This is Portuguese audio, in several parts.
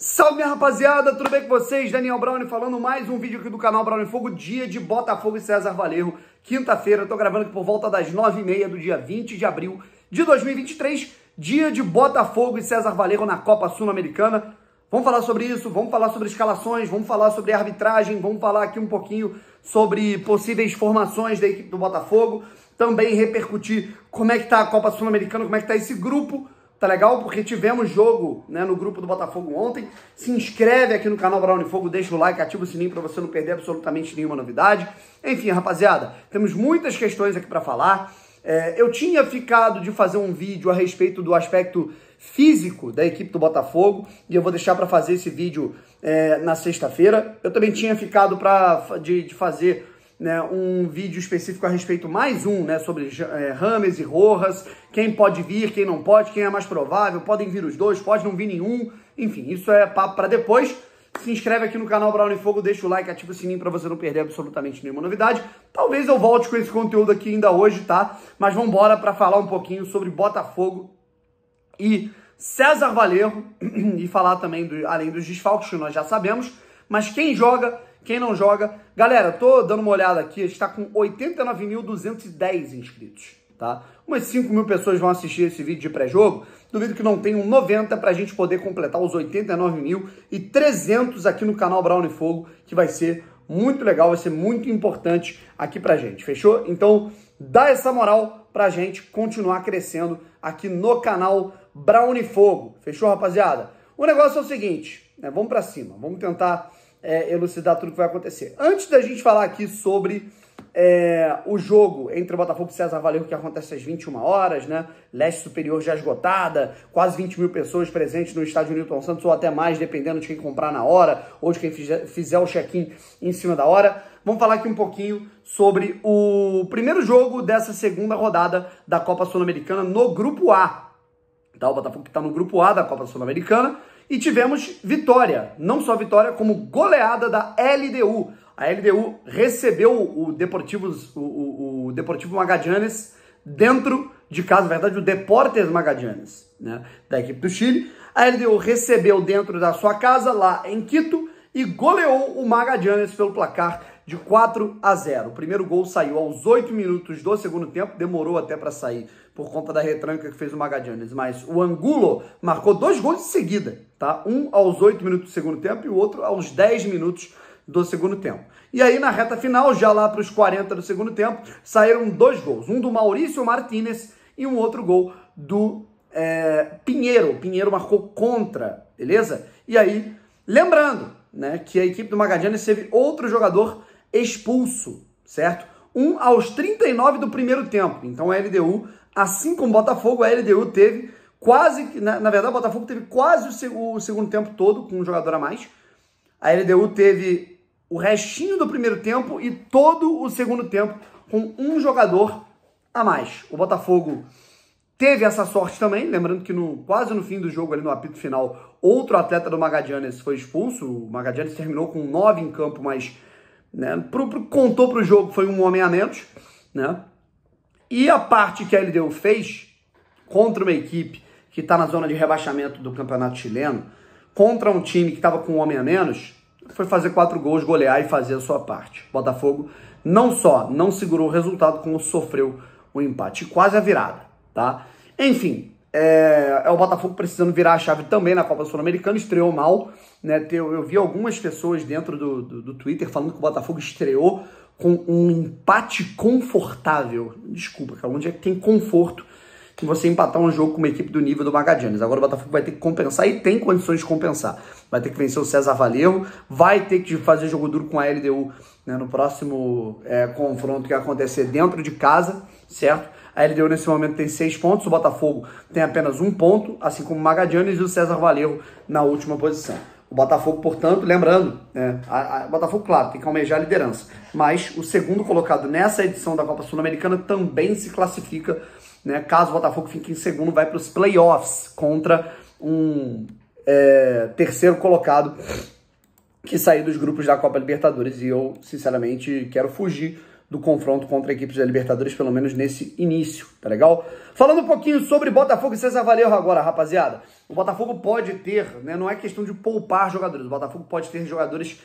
Salve, minha rapaziada, tudo bem com vocês? Daniel Brownie falando, mais um vídeo aqui do canal Brownie Fogo, dia de Botafogo e César Valerro, quinta-feira. Eu tô gravando aqui por volta das 9h30 do dia 20 de abril de 2023, dia de Botafogo e César Valerro na Copa Sul-Americana. Vamos falar sobre isso, vamos falar sobre escalações, vamos falar sobre arbitragem, vamos falar aqui um pouquinho sobre possíveis formações da equipe do Botafogo, também repercutir como é que tá a Copa Sul-Americana, como é que tá esse grupo. Tá legal? Porque tivemos jogo, né, no grupo do Botafogo ontem. Se inscreve aqui no canal Brownie Fogo, deixa o like, ativa o sininho para você não perder absolutamente nenhuma novidade. Enfim, rapaziada, temos muitas questões aqui para falar. Eu tinha ficado de fazer um vídeo a respeito do aspecto físico da equipe do Botafogo e eu vou deixar para fazer esse vídeo na sexta-feira. Eu também tinha ficado de fazer, né, um vídeo específico a respeito, mais um, né, sobre James e Rojas, quem pode vir, quem não pode, quem é mais provável, podem vir os dois, pode não vir nenhum, enfim, isso é papo para depois. Se inscreve aqui no canal Brownie Fogo, deixa o like, ativa o sininho para você não perder absolutamente nenhuma novidade. Talvez eu volte com esse conteúdo aqui ainda hoje, tá? Mas vamos embora para falar um pouquinho sobre Botafogo e César Valerro e falar também, além dos desfalques que nós já sabemos, mas quem joga, quem não joga. Galera, tô dando uma olhada aqui, a gente tá com 89.210 inscritos, tá? Umas 5 mil pessoas vão assistir esse vídeo de pré-jogo. Duvido que não tenham 90 pra gente poder completar os 89.300 aqui no canal Brownie Fogo, que vai ser muito legal, vai ser muito importante aqui pra gente, fechou? Então, dá essa moral pra gente continuar crescendo aqui no canal Brownie Fogo, fechou, rapaziada? O negócio é o seguinte, né? Vamos pra cima, vamos tentar elucidar tudo que vai acontecer. Antes da gente falar aqui sobre o jogo entre o Botafogo e César Valerro, que acontece às 21 horas, né? Leste Superior já esgotada, quase 20 mil pessoas presentes no estádio Newton Santos, ou até mais, dependendo de quem comprar na hora, ou de quem fizer o check-in em cima da hora. Vamos falar aqui um pouquinho sobre o primeiro jogo dessa segunda rodada da Copa Sul-Americana no Grupo A. Tá? O Botafogo que está no Grupo A da Copa Sul-Americana. E tivemos vitória, não só vitória, como goleada da LDU. A LDU recebeu o Deportivo Magallanes dentro de casa, na verdade o Deportes Magallanes, né, da equipe do Chile. A LDU recebeu dentro da sua casa, lá em Quito, e goleou o Magallanes pelo placar de 4-0. O primeiro gol saiu aos 8 minutos do segundo tempo, demorou até para sair por conta da retranca que fez o Magallanes, mas o Angulo marcou 2 gols em seguida, tá? Um aos 8 minutos do segundo tempo e o outro aos 10 minutos do segundo tempo. E aí na reta final, já lá para os 40 do segundo tempo, saíram 2 gols, um do Maurício Martínez e um outro gol do Pinheiro. Pinheiro marcou contra, beleza? E aí, lembrando, né, que a equipe do Magallanes teve outro jogador expulso, certo? Um aos 39 do primeiro tempo. Então a LDU, assim como o Botafogo, a LDU teve quase, na verdade o Botafogo teve quase o segundo tempo todo com um jogador a mais. A LDU teve o restinho do primeiro tempo e todo o segundo tempo com um jogador a mais. O Botafogo teve essa sorte também, lembrando que quase no fim do jogo, ali no apito final, outro atleta do Magallanes foi expulso. O Magallanes terminou com 9 em campo, mas, né, contou para o jogo, foi um homem a menos, né? E a parte que a LDU fez contra uma equipe que está na zona de rebaixamento do campeonato chileno, contra um time que estava com um homem a menos, foi fazer 4 gols, golear e fazer a sua parte. O Botafogo não só não segurou o resultado, como sofreu o empate, quase a virada, tá? Enfim, o Botafogo precisando virar a chave também na Copa Sul-Americana, estreou mal, né? Eu vi algumas pessoas dentro do Twitter falando que o Botafogo estreou com um empate confortável. Desculpa, cara, onde é que tem conforto que você empatar um jogo com uma equipe do nível do Magallanes? Agora o Botafogo vai ter que compensar e tem condições de compensar. Vai ter que vencer o César Valerro, vai ter que fazer jogo duro com a LDU, né, no próximo confronto que vai acontecer dentro de casa, certo? A LDU nesse momento tem 6 pontos, o Botafogo tem apenas 1 ponto, assim como o Magallanes e o César Valerro na última posição. O Botafogo, portanto, lembrando, o Botafogo, claro, tem que almejar a liderança, mas o segundo colocado nessa edição da Copa Sul-Americana também se classifica, né, caso o Botafogo fique em segundo, vai para os playoffs contra um terceiro colocado que sair dos grupos da Copa Libertadores. E eu, sinceramente, quero fugir do confronto contra equipes da Libertadores, pelo menos nesse início, tá legal? Falando um pouquinho sobre Botafogo e César Valerro agora, rapaziada. O Botafogo pode ter, né, não é questão de poupar jogadores, o Botafogo pode ter jogadores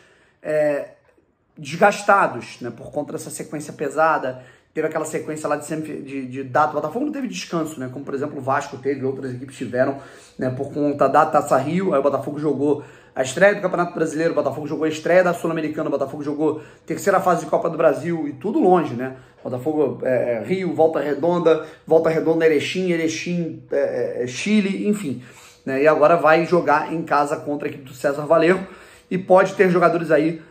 desgastados, né, por conta dessa sequência pesada. Teve aquela sequência lá de data. O Botafogo não teve descanso, né? Como, por exemplo, o Vasco teve, outras equipes tiveram, né? Por conta da Taça Rio. Aí o Botafogo jogou a estreia do Campeonato Brasileiro, o Botafogo jogou a estreia da Sul-Americana, o Botafogo jogou terceira fase de Copa do Brasil e tudo longe, né? Botafogo, Rio, Volta Redonda, Erechim, Chile, enfim. Né? E agora vai jogar em casa contra a equipe do César Valerro e pode ter jogadores aí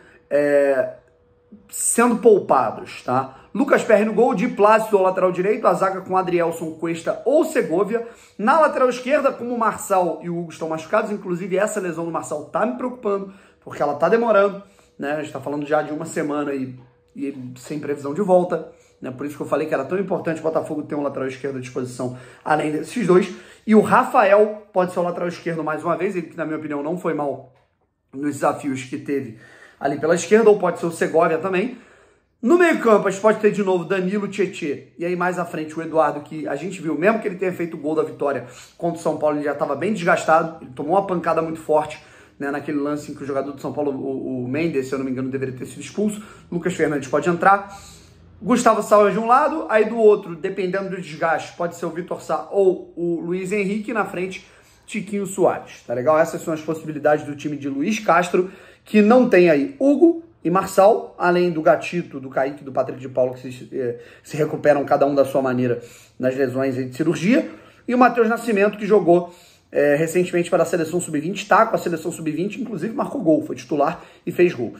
sendo poupados, tá? Lucas Perry no gol, Di Plácido ao lateral direito, a zaga com Adrielson, Cuesta ou Segovia. Na lateral esquerda, como o Marçal e o Hugo estão machucados, inclusive essa lesão do Marçal tá me preocupando, porque ela tá demorando, né? A gente tá falando já de uma semana e sem previsão de volta, né? Por isso que eu falei que era tão importante o Botafogo ter um lateral esquerdo à disposição, além desses dois. E o Rafael pode ser o lateral esquerdo mais uma vez, ele que na minha opinião não foi mal nos desafios que teve ali pela esquerda, ou pode ser o Segovia também. No meio-campo, a gente pode ter de novo Danilo, Tietê, e aí mais à frente o Eduardo, que a gente viu, mesmo que ele tenha feito o gol da vitória contra o São Paulo, ele já estava bem desgastado, ele tomou uma pancada muito forte, né, naquele lance em que o jogador do São Paulo, o Mendes, se eu não me engano, deveria ter sido expulso. Lucas Fernandes pode entrar. Gustavo Sauer de um lado, aí do outro, dependendo do desgaste, pode ser o Vitor Sá ou o Luiz Henrique, e na frente, Tiquinho Soares, tá legal? Essas são as possibilidades do time de Luiz Castro, que não tem aí Hugo e Marçal, além do Gatito, do Kaique e do Patrick de Paulo, que se recuperam cada um da sua maneira nas lesões de cirurgia, e o Matheus Nascimento, que jogou recentemente para a Seleção Sub-20, está com a Seleção Sub-20, inclusive marcou gol, foi titular e fez gol.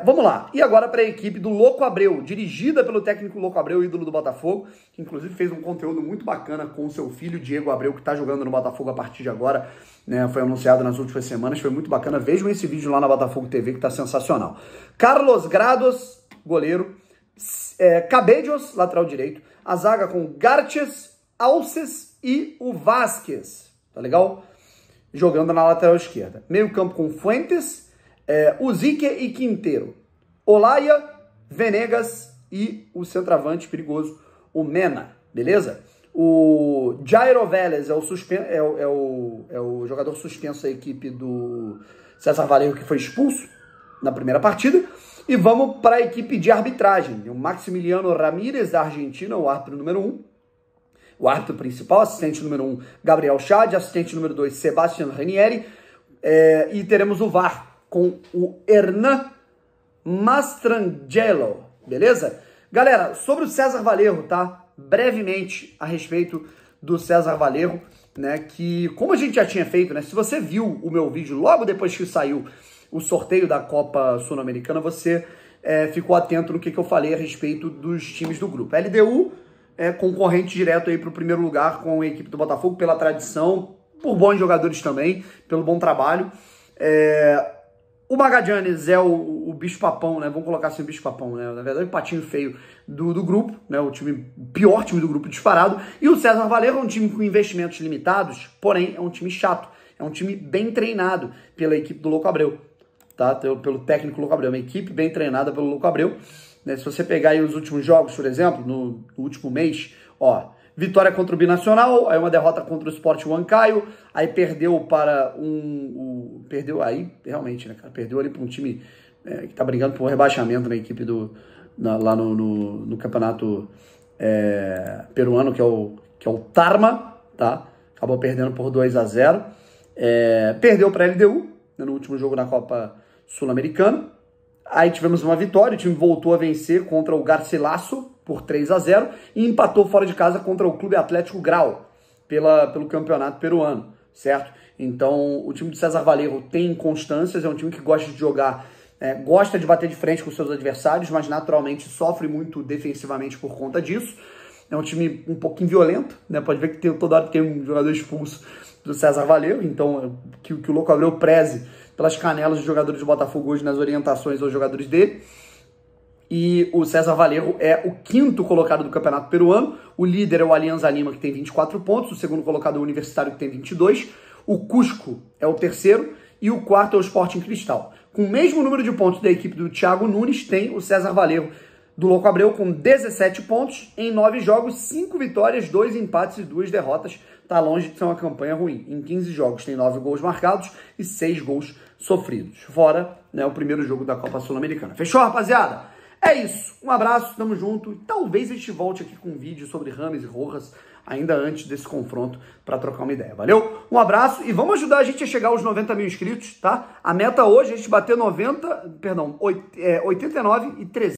Vamos lá, e agora para a equipe do Louco Abreu, dirigida pelo técnico Louco Abreu, ídolo do Botafogo, que inclusive fez um conteúdo muito bacana com o seu filho, Diego Abreu, que está jogando no Botafogo a partir de agora, né, foi anunciado nas últimas semanas, foi muito bacana, vejam esse vídeo lá na Botafogo TV que está sensacional. Carlos Grados, goleiro, Cabellos, lateral direito, a zaga com Garches, Alces e o Vasquez, tá legal? Jogando na lateral esquerda. Meio campo com Fuentes, Uzique e Quinteiro, Olaya, Venegas e o centroavante perigoso, o Mena, beleza? O Jairo Vélez é o jogador suspenso da equipe do César Valerro, que foi expulso na primeira partida. E vamos para a equipe de arbitragem. O Maximiliano Ramírez, da Argentina, o árbitro número 1. O árbitro principal, assistente número 1, Gabriel Chad, assistente número 2, Sebastian Ranieri. E teremos o VAR com o Hernan Mastrangelo, beleza? Galera, sobre o César Valerro, tá? Brevemente a respeito do César Valerro, né? Que, como a gente já tinha feito, né? Se você viu o meu vídeo logo depois que saiu o sorteio da Copa Sul-Americana, você ficou atento no que eu falei a respeito dos times do grupo. A LDU é concorrente direto aí para o primeiro lugar com a equipe do Botafogo, pela tradição, por bons jogadores também, pelo bom trabalho. O Magallanes é o bicho-papão, né? Vamos colocar assim, o bicho-papão, né? Na verdade, o patinho feio do grupo, né? O pior time do grupo disparado. E o César Valerro é um time com investimentos limitados, porém é um time chato. É um time bem treinado pela equipe do Louco Abreu, tá? Pelo técnico Louco Abreu. É uma equipe bem treinada pelo Louco Abreu. Né? Se você pegar aí os últimos jogos, por exemplo, no último mês, ó, vitória contra o Binacional, aí uma derrota contra o Sport Huancayo, aí perdeu para perdeu aí, realmente, né, cara? Perdeu ali para um time que tá brigando por rebaixamento na equipe lá no campeonato peruano, que é o Tarma, tá? Acabou perdendo por 2-0. Perdeu para a LDU, né, no último jogo na Copa Sul-Americana. Aí tivemos uma vitória, o time voltou a vencer contra o Garcilaso por 3-0 e empatou fora de casa contra o Clube Atlético Grau pelo campeonato peruano, certo? Então o time do César Valerro tem constâncias, é um time que gosta de jogar, gosta de bater de frente com seus adversários, mas naturalmente sofre muito defensivamente por conta disso. É um time um pouquinho violento, né? Pode ver que toda hora tem um jogador expulso do César Valerro, então que o Louco Abreu preze pelas canelas dos jogadores do Botafogo hoje nas orientações aos jogadores dele. E o César Valerro é o 5º colocado do campeonato peruano. O líder é o Alianza Lima, que tem 24 pontos. O segundo colocado é o Universitário, que tem 22. O Cusco é o 3º. E o 4º é o Sporting Cristal. Com o mesmo número de pontos da equipe do Thiago Nunes, tem o César Valerro do Louco Abreu com 17 pontos em 9 jogos, 5 vitórias, 2 empates e 2 derrotas. Tá longe de ser uma campanha ruim. Em 15 jogos tem 9 gols marcados e 6 gols sofridos. Fora, né, o primeiro jogo da Copa Sul-Americana. Fechou, rapaziada? É isso. Um abraço, tamo junto. Talvez a gente volte aqui com um vídeo sobre Rames e Rojas ainda antes desse confronto para trocar uma ideia. Valeu? Um abraço e vamos ajudar a gente a chegar aos 90 mil inscritos, tá? A meta hoje é a gente bater 89 e 300.